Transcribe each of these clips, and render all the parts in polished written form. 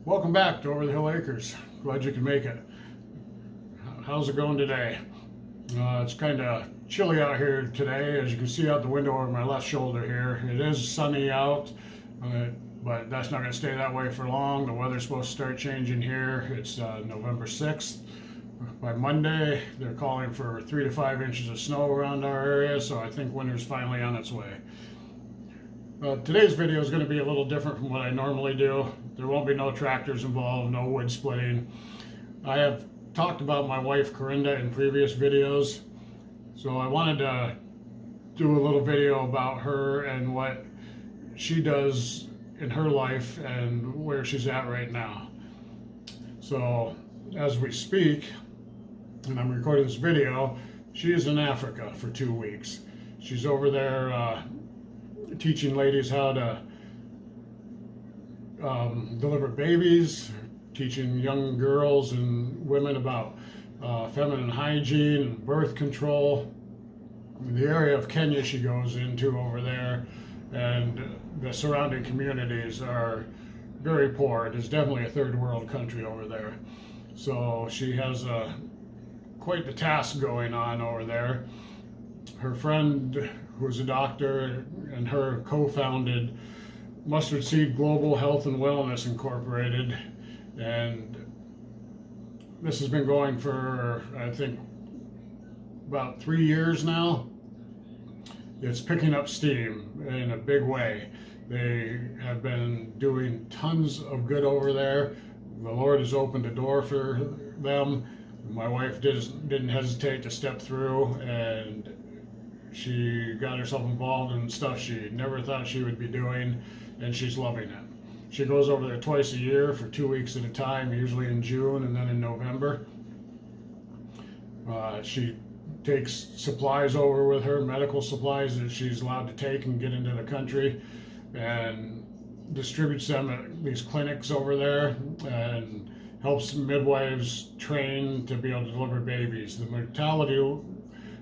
Welcome back to Over the Hill Acres. Glad you can make it. How's it going today? It's kind of chilly out here today, as you can see out the window over my left shoulder here. It is sunny out, but that's not going to stay that way for long. The weather's supposed to start changing here. It's November 6th. By Monday, they're calling for 3 to 5 inches of snow around our area, so I think winter's finally on its way. Today's video is going to be a little different from what I normally do. There won't be no tractors involved, no wood splitting. I have talked about my wife Corinda in previous videos, so I wanted to do a little video about her and what she does in her life and where she's at right now. So as we speak, and I'm recording this video, she is in Africa for 2 weeks. She's over there teaching ladies how to deliver babies, teaching young girls and women about feminine hygiene and birth control. The area of Kenya she goes into over there, and the surrounding communities are very poor. It is definitely a third world country over there. So she has quite the task going on over there. Her friend, who is a doctor, and her co-founded Mustard Seed Global Health and Wellness Incorporated, and this has been going for, I think, about 3 years now. It's picking up steam in a big way. They have been doing tons of good over there. The Lord has opened a door for them. My wife didn't hesitate to step through, and she got herself involved in stuff she never thought she would be doing, and she's loving it. She goes over there twice a year for 2 weeks at a time, usually in June and then in November. She takes supplies over with her, medical supplies that she's allowed to take and get into the country, and distributes them at these clinics over there, and helps midwives train to be able to deliver babies. The mortality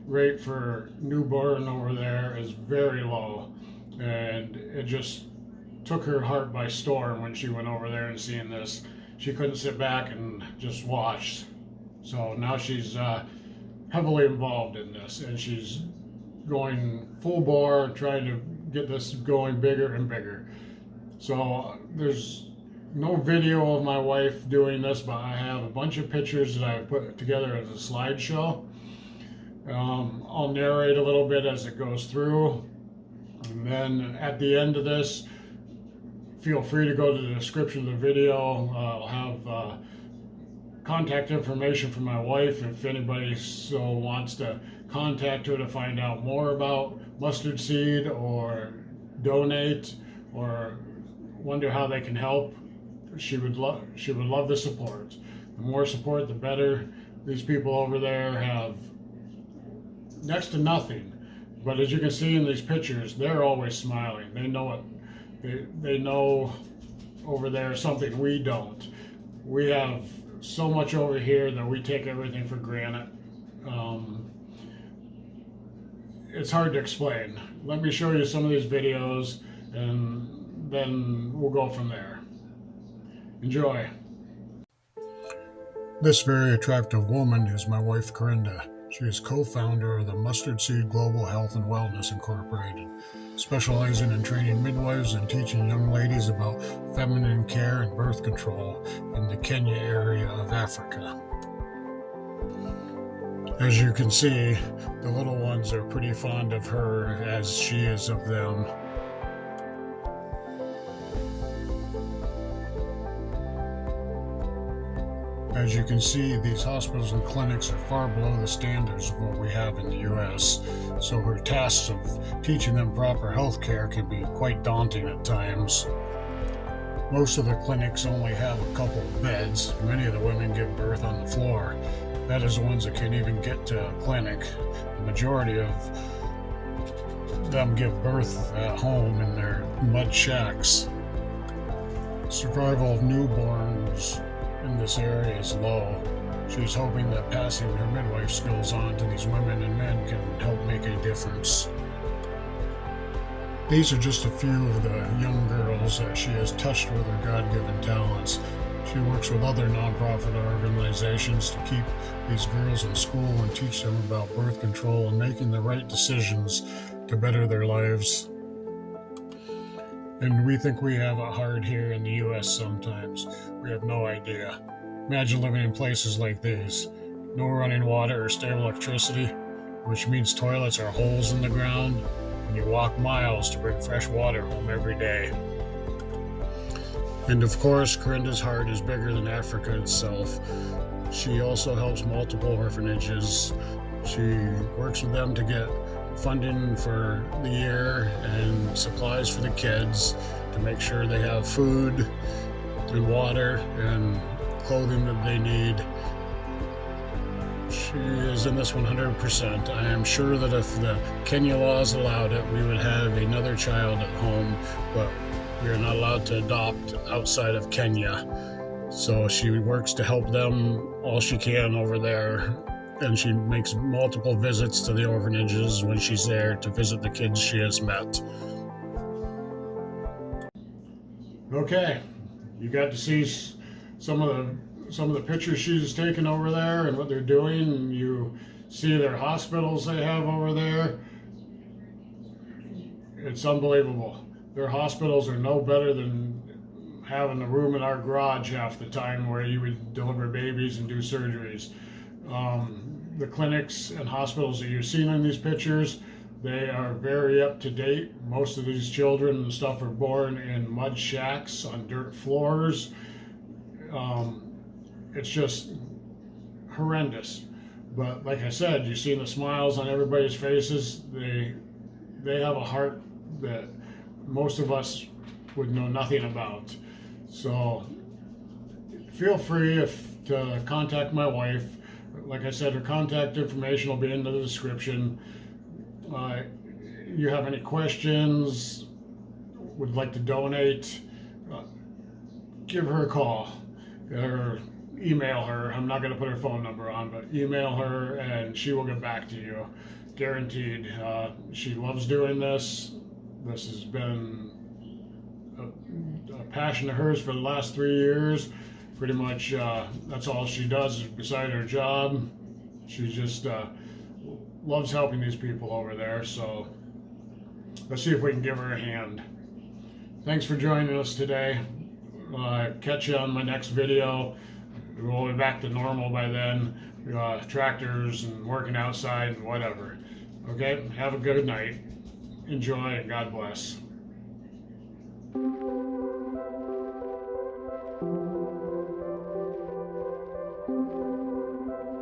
rate for newborn over there is very low, and it just took her heart by storm when she went over there and seeing this. She couldn't sit back and just watch. So now she's heavily involved in this, and she's going full bore, trying to get this going bigger and bigger. So there's no video of my wife doing this, but I have a bunch of pictures that I've put together as a slideshow. I'll narrate a little bit as it goes through, and then at the end of this, feel free to go to the description of the video. I'll have contact information for my wife if anybody so wants to contact her to find out more about mustard seed or donate or wonder how they can help. She would love the support. The more support, the better. These people over there have next to nothing, but as you can see in these pictures, they're always smiling. They know it. They know over there something we don't. We have so much over here that we take everything for granted. It's hard to explain. Let me show you some of these videos, and then we'll go from there. Enjoy. This very attractive woman is my wife Corinda. She is co-founder of the Mustard Seed Global Health and Wellness Incorporated, specializing in training midwives and teaching young ladies about feminine care and birth control in the Kenya area of Africa. As you can see, the little ones are pretty fond of her as she is of them. As you can see, these hospitals and clinics are far below the standards of what we have in the U.S., so her tasks of teaching them proper health care can be quite daunting at times. Most of the clinics only have a couple of beds. Many of the women give birth on the floor. That is the ones that can't even get to a clinic. The majority of them give birth at home in their mud shacks. Survival of newborns in this area is low. She's hoping that passing her midwife skills on to these women and men can help make a difference. These are just a few of the young girls that she has touched with her God-given talents. She works with other nonprofit organizations to keep these girls in school and teach them about birth control and making the right decisions to better their lives. And we think we have it hard here in the US sometimes. We have no idea. Imagine living in places like these. No running water or stable electricity, which means toilets are holes in the ground, and you walk miles to bring fresh water home every day. And of course, Corinda's heart is bigger than Africa itself. She also helps multiple orphanages. She works with them to get funding for the year and supplies for the kids to make sure they have food and water and clothing that they need. She is in this 100%. I am sure that if the Kenya laws allowed it, we would have another child at home, but we are not allowed to adopt outside of Kenya. So she works to help them all she can over there, and she makes multiple visits to the orphanages when she's there to visit the kids she has met. Okay, you got to see some of the pictures she's taken over there and what they're doing, and you see their hospitals they have over there. It's unbelievable. Their hospitals are no better than having a room in our garage half the time where you would deliver babies and do surgeries. The clinics and hospitals that you've seen in these pictures, they are very up to date. Most of these children and stuff are born in mud shacks on dirt floors. It's just horrendous. But like I said, you've seen the smiles on everybody's faces. They have a heart that most of us would know nothing about. So feel free to contact my wife. Like I said, her contact information will be in the description. You have any questions, would like to donate, give her a call or email her. I'm not going to put her phone number on, but email her and she will get back to you. Guaranteed. She loves doing this. This has been a passion of hers for the last 3 years. Pretty much that's all she does beside her job. She just loves helping these people over there. So let's see if we can give her a hand. Thanks for joining us today. Catch you on my next video. We'll be back to normal by then. Tractors and working outside and whatever. Okay, have a good night. Enjoy and God bless.